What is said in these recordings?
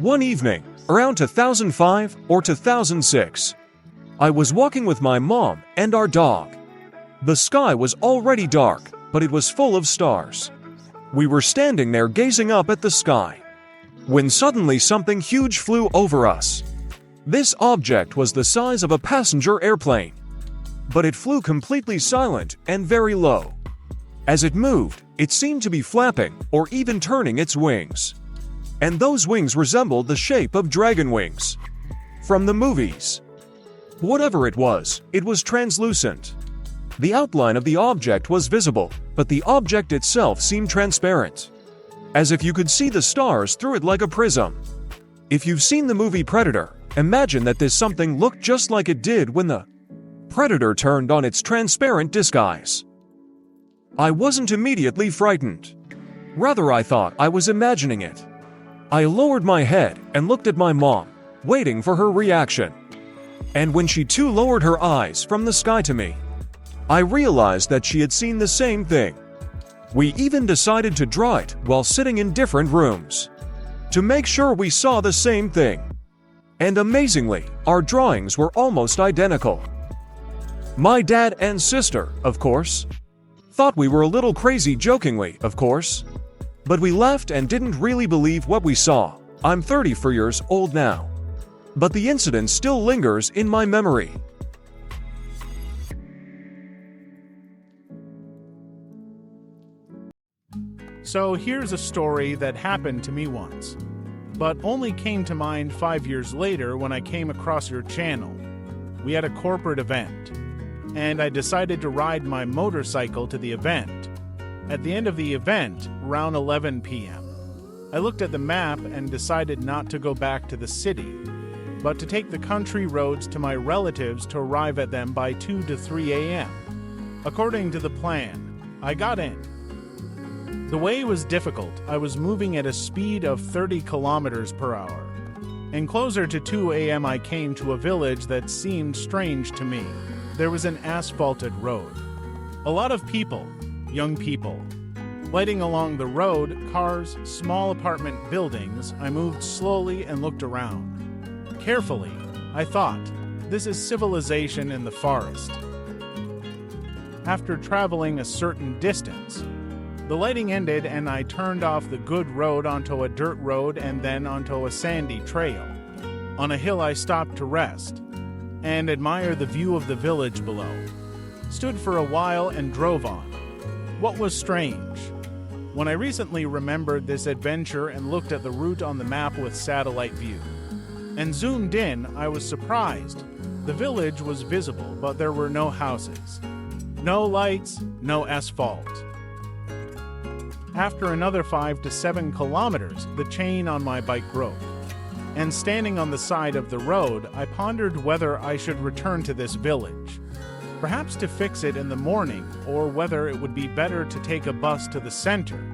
One evening, around 2005 or 2006, I was walking with my mom and our dog. The sky was already dark, but it was full of stars. We were standing there gazing up at the sky, when suddenly something huge flew over us. This object was the size of a passenger airplane, but it flew completely silent and very low. As it moved, it seemed to be flapping or even turning its wings. And those wings resembled the shape of dragon wings from the movies. Whatever it was translucent. The outline of the object was visible, but the object itself seemed transparent, as if you could see the stars through it like a prism. If you've seen the movie Predator, imagine that this something looked just like it did when the predator turned on its transparent disguise. I wasn't immediately frightened. Rather, I thought I was imagining it. I lowered my head and looked at my mom, waiting for her reaction. And when she too lowered her eyes from the sky to me, I realized that she had seen the same thing. We even decided to draw it while sitting in different rooms, to make sure we saw the same thing. And amazingly, our drawings were almost identical. My dad and sister, of course, thought we were a little crazy, jokingly, of course. But we laughed and didn't really believe what we saw. I'm 34 years old now, but the incident still lingers in my memory. So here's a story that happened to me once, but only came to mind 5 years later when I came across your channel. We had a corporate event, and I decided to ride my motorcycle to the event. At the end of the event, around 11 p.m., I looked at the map and decided not to go back to the city, but to take the country roads to my relatives to arrive at them by 2 to 3 a.m. According to the plan, I got in. The way was difficult. I was moving at a speed of 30 kilometers per hour. And closer to 2 a.m. I came to a village that seemed strange to me. There was an asphalted road. A lot of people, young people, lighting along the road, cars, small apartment buildings. I moved slowly and looked around. Carefully, I thought, this is civilization in the forest. After traveling a certain distance, the lighting ended and I turned off the good road onto a dirt road and then onto a sandy trail. On a hill I stopped to rest and admire the view of the village below. Stood for a while and drove on. What was strange? When I recently remembered this adventure and looked at the route on the map with satellite view, and zoomed in, I was surprised. The village was visible, but there were no houses. No lights, no asphalt. After another 5 to 7 kilometers, the chain on my bike broke. And standing on the side of the road, I pondered whether I should return to this village. Perhaps to fix it in the morning, or whether it would be better to take a bus to the center.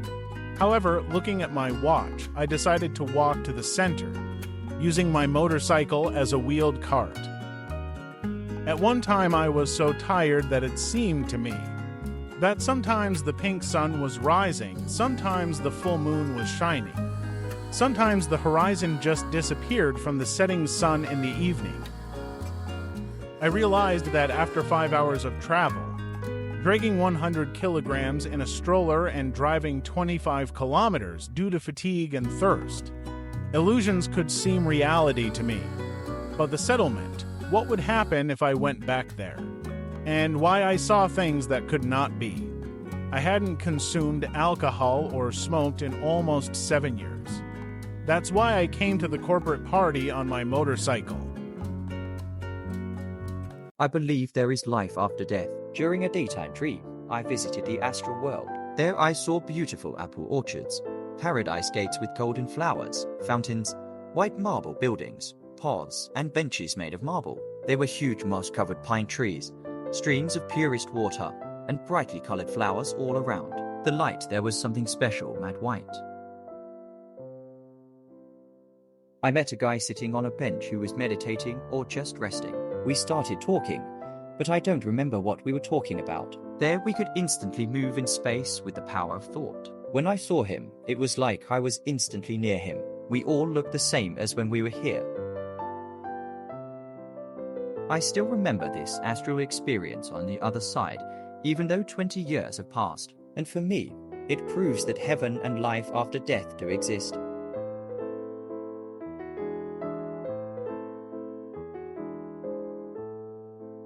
However, looking at my watch, I decided to walk to the center, using my motorcycle as a wheeled cart. At one time I was so tired that it seemed to me that sometimes the pink sun was rising, sometimes the full moon was shining. Sometimes the horizon just disappeared from the setting sun in the evening. I realized that after 5 hours of travel, dragging 100 kilograms in a stroller and driving 25 kilometers due to fatigue and thirst, illusions could seem reality to me. But the settlement, what would happen if I went back there? And why I saw things that could not be. I hadn't consumed alcohol or smoked in almost 7 years. That's why I came to the corporate party on my motorcycle. I believe there is life after death. During a daytime dream, I visited the astral world. There I saw beautiful apple orchards, paradise gates with golden flowers, fountains, white marble buildings, paths, and benches made of marble. There were huge moss-covered pine trees, streams of purest water, and brightly colored flowers all around. The light there was something special, matte white. I met a guy sitting on a bench who was meditating or just resting. We started talking, but I don't remember what we were talking about. There we could instantly move in space with the power of thought. When I saw him, it was like I was instantly near him. We all looked the same as when we were here. I still remember this astral experience on the other side, even though 20 years have passed. And for me, it proves that heaven and life after death do exist.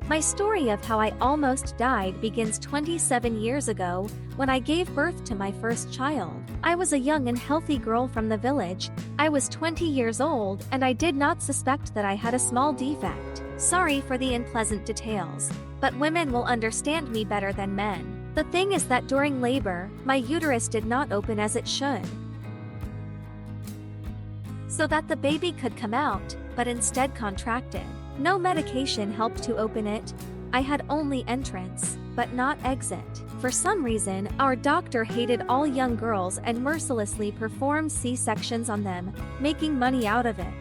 My story of how I almost died begins 27 years ago when I gave birth to my first child. I was a young and healthy girl from the village. I was 20 years old and I did not suspect that I had a small defect. Sorry for the unpleasant details, but women will understand me better than men. The thing is that during labor, my uterus did not open as it should, so that the baby could come out, but instead contracted. No medication helped to open it. I had only entrance, but not exit. For some reason, our doctor hated all young girls and mercilessly performed C-sections on them, making money out of it.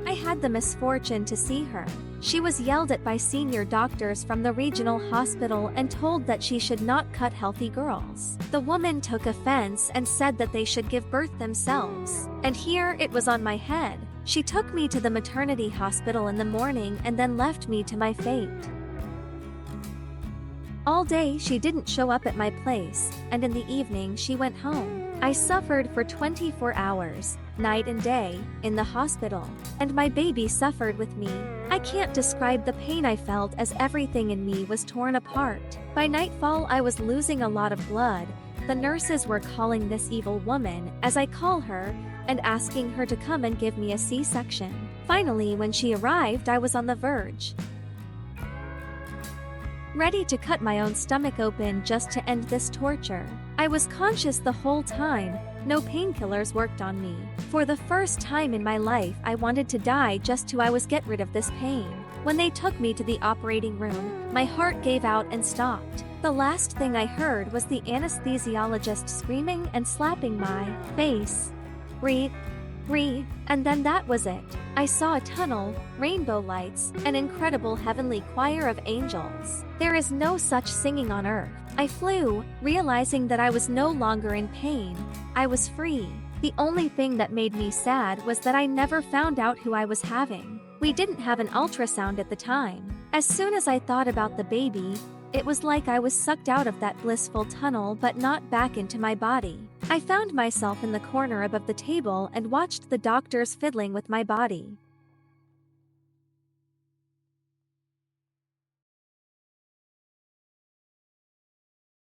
I had the misfortune to see her. She was yelled at by senior doctors from the regional hospital and told that she should not cut healthy girls. The woman took offense and said that they should give birth themselves. And here it was on my head. She took me to the maternity hospital in the morning and then left me to my fate. All day she didn't show up at my place, and in the evening she went home. I suffered for 24 hours, night and day, in the hospital, and my baby suffered with me. I can't describe the pain I felt as everything in me was torn apart. By nightfall I was losing a lot of blood. The nurses were calling this evil woman, as I call her, and asking her to come and give me a C-section. Finally, when she arrived, I was on the verge, ready to cut my own stomach open just to end this torture. I was conscious the whole time. No painkillers worked on me. For the first time in my life, I wanted to die just to get rid of this pain. When they took me to the operating room, my heart gave out and stopped. The last thing I heard was the anesthesiologist screaming and slapping my face. Breathe, breathe, and then that was it. I saw a tunnel, rainbow lights, an incredible heavenly choir of angels. There is no such singing on earth. I flew, realizing that I was no longer in pain. I was free. The only thing that made me sad was that I never found out who I was having. We didn't have an ultrasound at the time. As soon as I thought about the baby, it was like I was sucked out of that blissful tunnel but not back into my body. I found myself in the corner above the table and watched the doctors fiddling with my body.